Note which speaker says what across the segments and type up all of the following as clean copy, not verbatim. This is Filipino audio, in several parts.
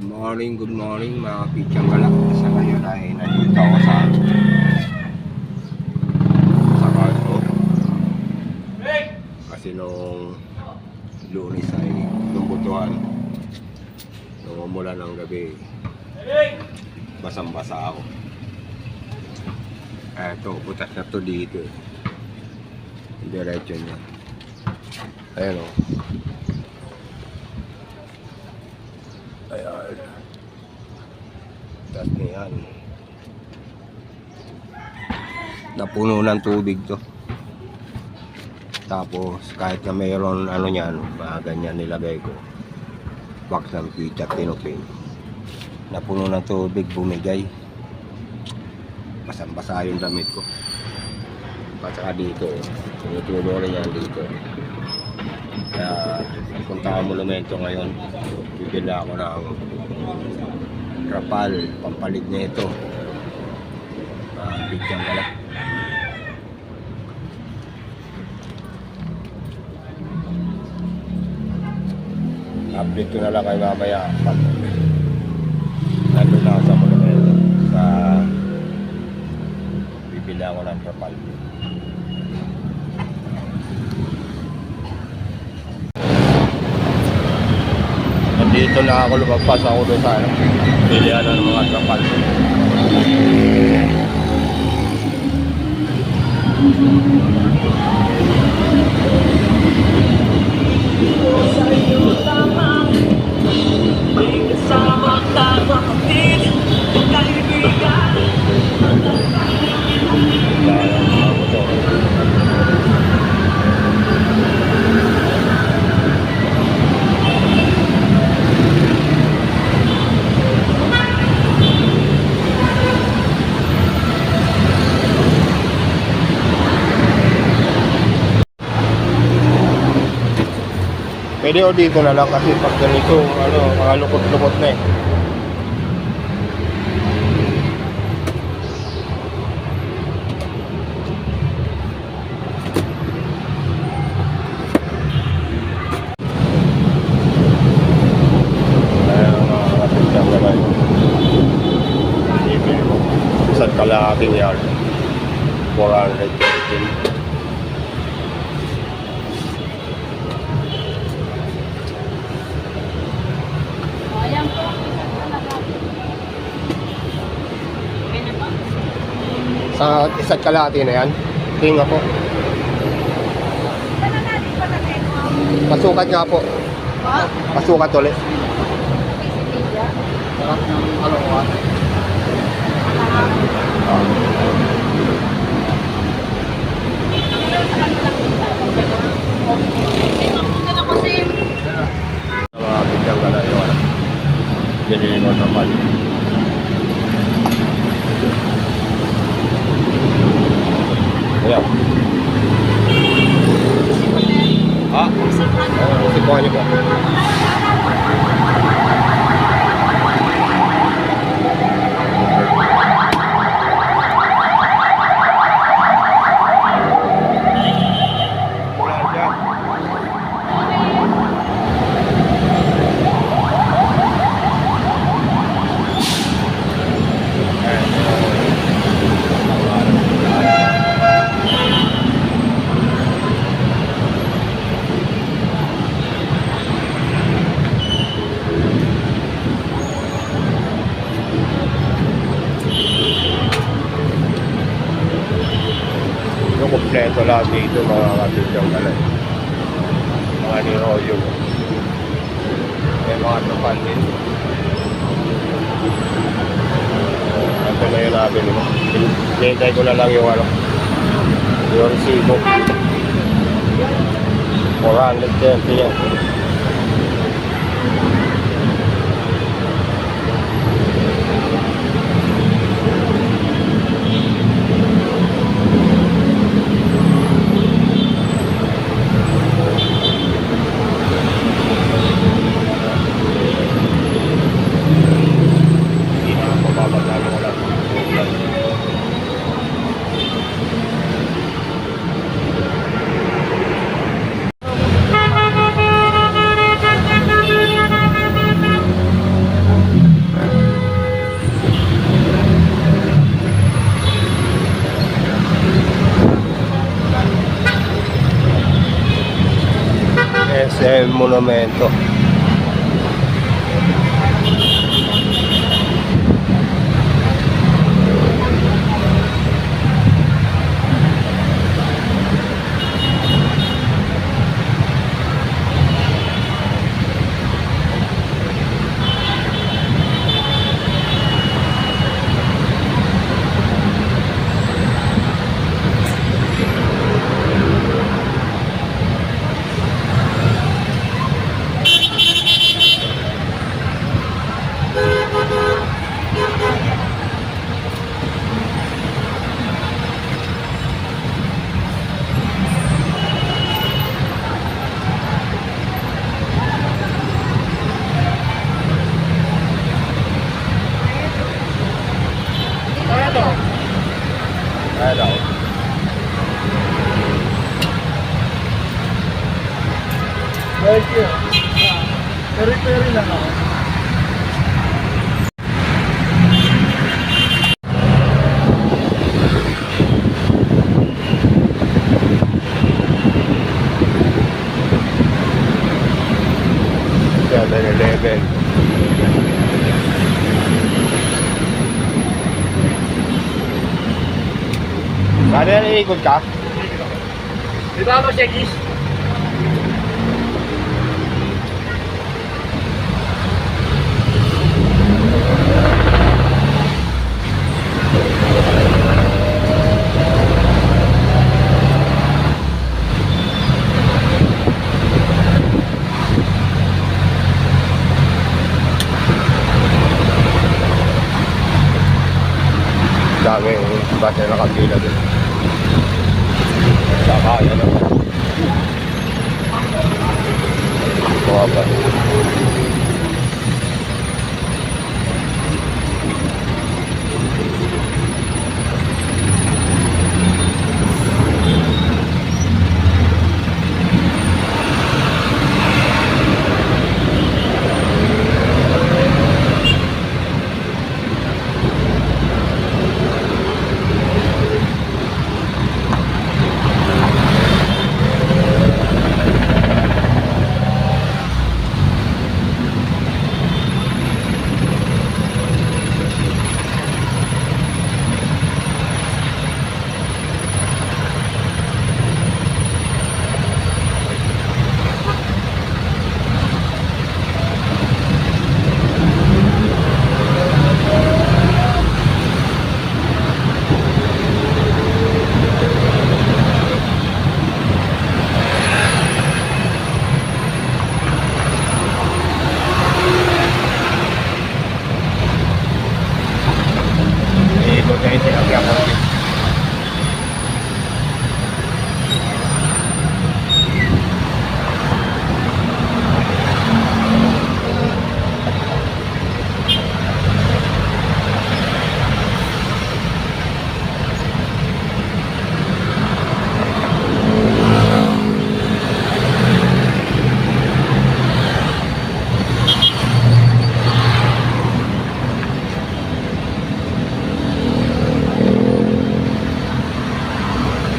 Speaker 1: Good morning mga pichang galak. Sa ngayon ay nandito ako sa Carto. Kasi nung Lunes ay lumbutuhan. Nung umulan ng gabi, basang-basa ako. Eto, butas na to dito. Diretso niya. Ayan o. Ayan. Tapos na yan. Napuno ng tubig to. Tapos kahit na mayroon ano yan, ganyan nilagay ko. Box ng pizza, tinupin. Napuno ng tubig, bumigay. Basang-basa yung damit ko. At saka dito, tinutulo rin yan dito. Kaya punta ako monumento ngayon. Bibili ako ng trapal, pampalit na ito. Bigyan ka lang. Update ko na lang kayo mamaya pag nandun ako sa monumento. Bibili ako ng trapal. Dito na ako lumagpas ako doon sa pilihan ng mga trapal. Pwede o dito na lang kasi pag ganito, mga lukot-lukot na eh. Ayan mga kapitang naman. Ibig mo. Isang kalahating yard. 413. Sa isa't kalahati na yan. Tinga po. Pasukat nga po. Pasukat ulit. Mga bigyan ka na yun. Ganyan yung trapal. Ayan. Sipuan niyo po. Kompleto lahat dito mga kapitang kalay. Mga niroyo. May mga trapal din. Ito na yung nabi mo. Hinintay ko na lang yung yung resibo. 430 yan. SM Monumento. Hello.
Speaker 2: Thank you. Peri-peri lang ako.
Speaker 1: Seven Eleven. Ano yan, iikot ka?
Speaker 2: Di ba mo siya, Gis?
Speaker 1: Dami yung bus na nakapila doon. Saka yan naman. Mga ba?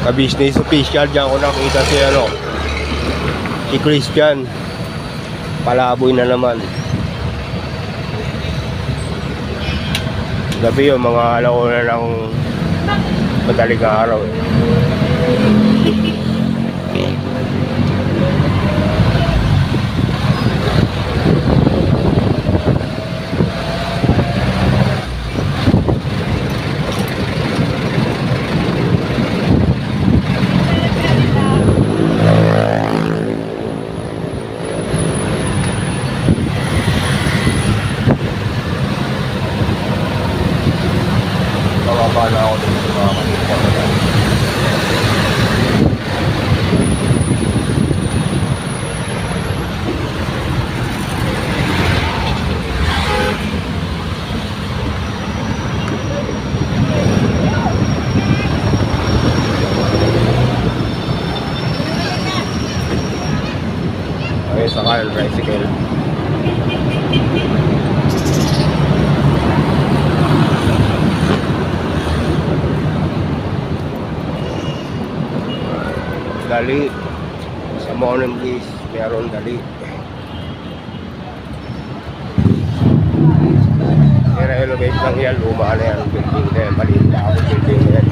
Speaker 1: Ka-business official, diyan ko nakita si si Christian. Palaboy na naman. Gabi yun, mga alauna ng madaling araw eh. Bababa na ako dito sa mga kanina. Okay, sakay ang tricycle. Dali sa Sa morning breeze, meron dali. I-renovate lang yan, luma na yan ang building na yan, maliit na ako building na yan.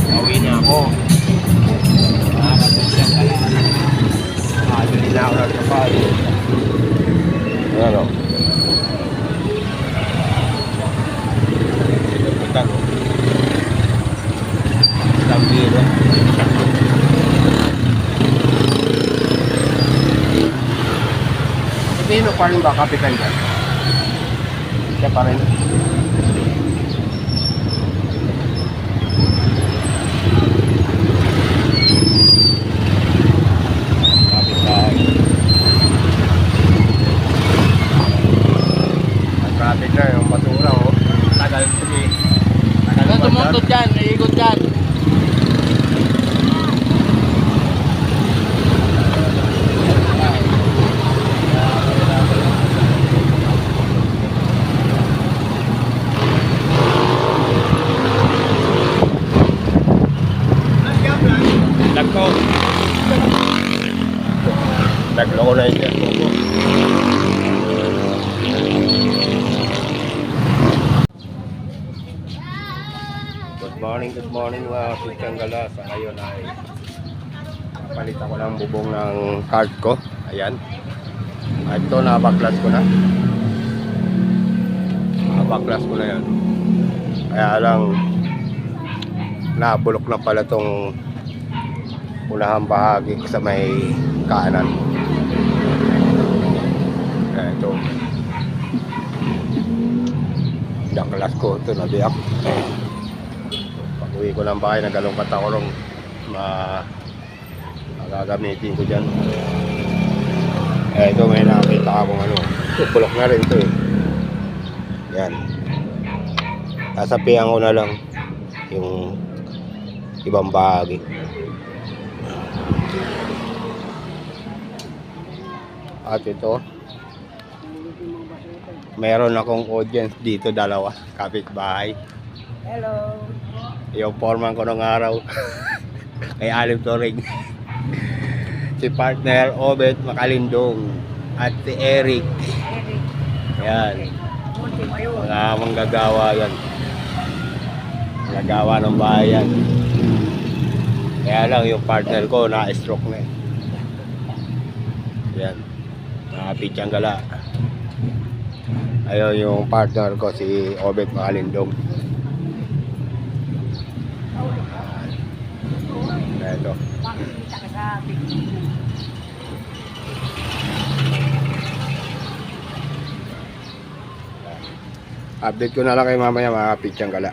Speaker 1: Pauwi na ako. Bili na ako ng kapal. Ano? Ito. Tambiro. Pino pa rin ba kapitan dyan? Siya pa rin. Traffic na yung basura, oh. Tagal tuloy.
Speaker 2: Ano tumuntot dyan? Naiikot dyan.
Speaker 1: Dagko. Daglo ko na yun. Good morning mga Pitanggala. Sa ngayon ay palit ako ng bubong ng cart ko. Ayan. At ito, nabaklas ko na. Nabaklas ko na yan. Kaya lang, nabulok na pala itong unahang bahagi sa may kanan. Kaya ito. Naklas ko. Ito, nabiyak. Uwi ko ng bahay, nagalungkat ako nung magagamitin ko dyan. Ito, may nakita akong ano. Bulok na rin ito eh. Yan. Sasapihan ko na lang yung ibang bahagi. At ito, meron akong audience dito, dalawa, kapitbahay.
Speaker 2: Hello.
Speaker 1: Yung foreman ko nung araw kay Alim Toring. Si partner Obet Makalindong at si Eric. Yan. Mga manggagawa yan. Manggagawa ng bayan. Kaya lang yung partner ko na-stroke na eh. Yan. Pitanggala. Ayun yung partner ko si Obet Makalindong. Ito. Update ko na lang kayo mamaya mga Pitanggala.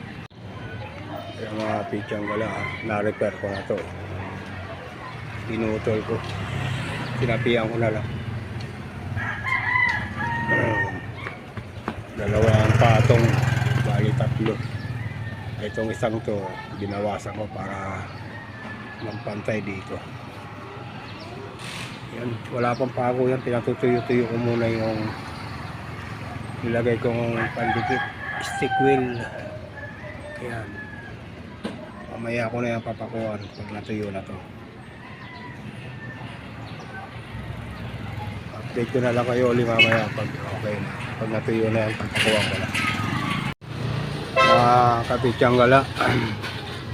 Speaker 1: Yung mga Pitanggala, na-repair ko na to. Pinutol ko. Sinapian ko na lang. Dalawang patong, bali tatlo. Itong isang to, ginawasan ko para magpantay dito. Yan, wala pang pago yan, pinatutuyo-tuyo ko muna yung nilagay kong pandikit stick wheel. Yan, mamaya ko na yan papakuan pag natuyo na to. Update ko na lang kayo ulit mamaya pag okay na, pag natuyo na yan papakuan ko na. Mga Kapitanggala,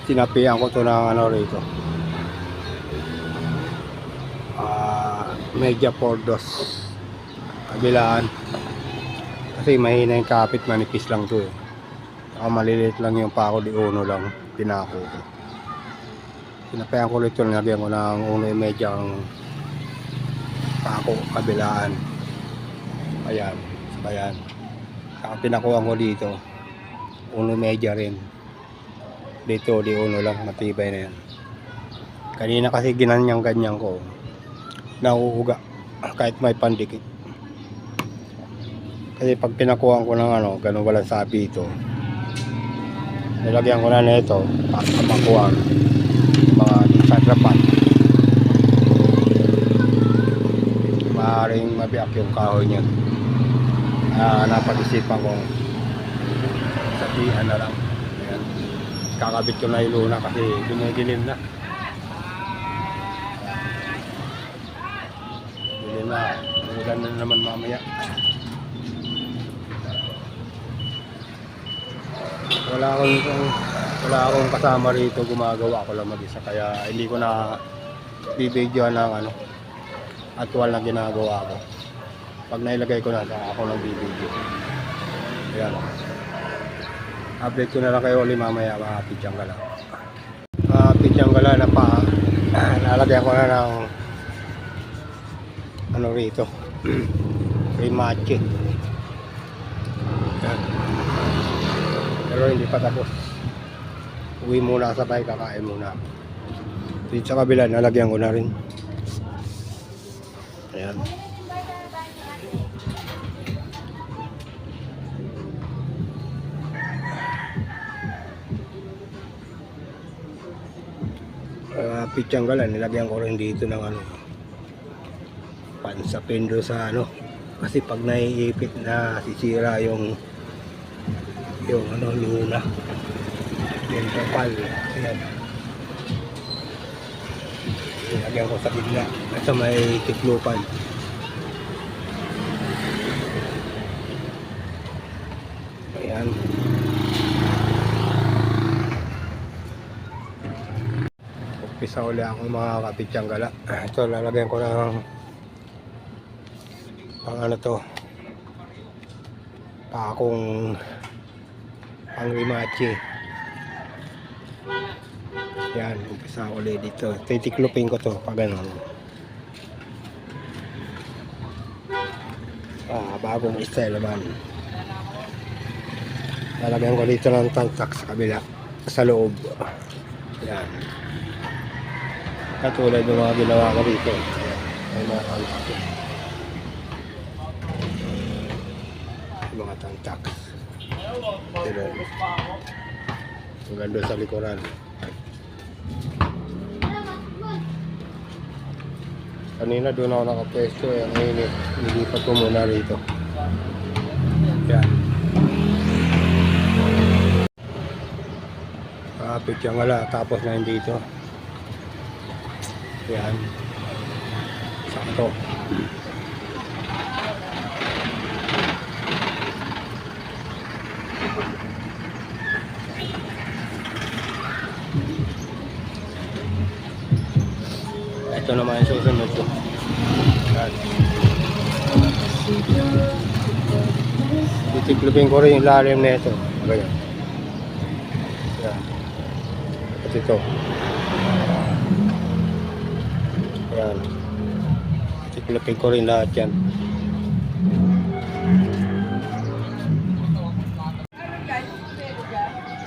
Speaker 1: sinapian ko to ng ano rito, Media Pordos kabilaan, kasi mahina yung kapit, manipis lang to eh. Maliliit lang yung pako, di uno lang pinako ko. Sinapian ko rito, nilagyan ko ng uno yung medya ang pako kabilaan. Ayan, sabayan. Saka pinakuhan ko dito uno medya rin dito, di uno lang, matibay na yan. Kanina kasi ganyan ko, nauuga kahit may pandikit. Kasi pag pinakuhan ko ng ano, ganun walang sabi ito. Nilagyan ko na nito, makuha mga satrapan. Maaaring mabiyak yung kahoy niya. Napag-isipan kong sabihan na lang. Ayan. Kakabit ko na yung luna kasi dumidilim na. Dilim na. Ulan na naman mamaya. Wala akong kasama rito, gumagawa ako lang mag-isa kaya hindi ko na bibidyohan ng ano, actual na ginagawa ko. Pag nailagay ko na, ako lang bibidyo. Ayan. Update ko na lang kayo ulit mamaya, mga pidyang-gala. Pidyang-gala na pa, nalagyan ko na ng ano rito, rimache. Ayan. Pero hindi pa tapos. Uwi muna sa bahay, kakain muna. Dito sa kabila, nalagyan ko na rin. Ayan. Pityanggalan, nilagyan ko rin dito ng ano, pansapin doon sa ano. Kasi pag naiipit na sisira yung ano, luna. Yung kapal. Ayan. Nilagyan ko sa bigla at sa may tiklupan. Ayan. Umpisa ulit ako mga kapityang-gala. Ito, lalagyan ko ng pang ano to, pakong pang rimache. Yan, umpisa ulit dito. Titiklopin ko to pag gano'n. Bagong style naman. Lalagyan ko dito ng tantak sa kabila, sa loob. Yan. Katulad ng mga ginawa ko dito. May mga tantak. Mga tantak. Pero hanggang doon sa likuran. Kanina doon ako nakapwesto, ngayon nilipat ko muna rito. Yan. Pityang-gala, tapos na yun dito. Yan. Sakto. Ito naman yung susunod ko. Yan. Titiklopin ko rin yung lalim na ito. Ganyan. Yan. At ito. Yan. Titiklopin ko rin lahat yan.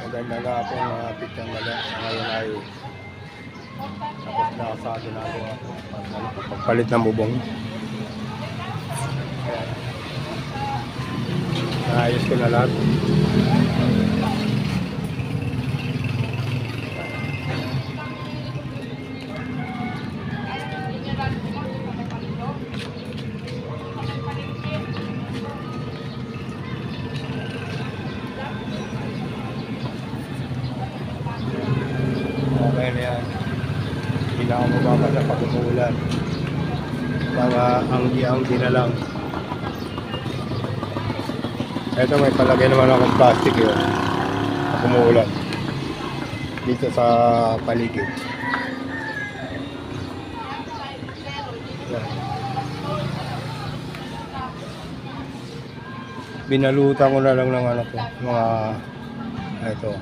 Speaker 1: Maganda nga po mga pityang-gala. Ngayon ay tapos na sa ginagawa ko. Pagpalit ng bubong. Naayos ko na lahat. Okay na yan. Hindi na ako mababasa pag umuulan. Mga anggi-anggi na lang. Ito may palagay naman akong plastic yun. Pag umuulan. Dito sa paligid. Yan. Binalutan ko na lang ng ano ko. Mga ito.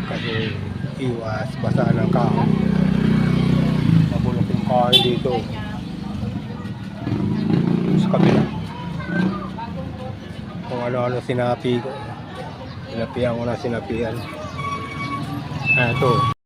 Speaker 1: Kasi iwas basa ng kahoy. Mabulok yung kahoy dito sa kabila. Kung ano-ano sinapi ko, sinapian ko na sinapian. Ito.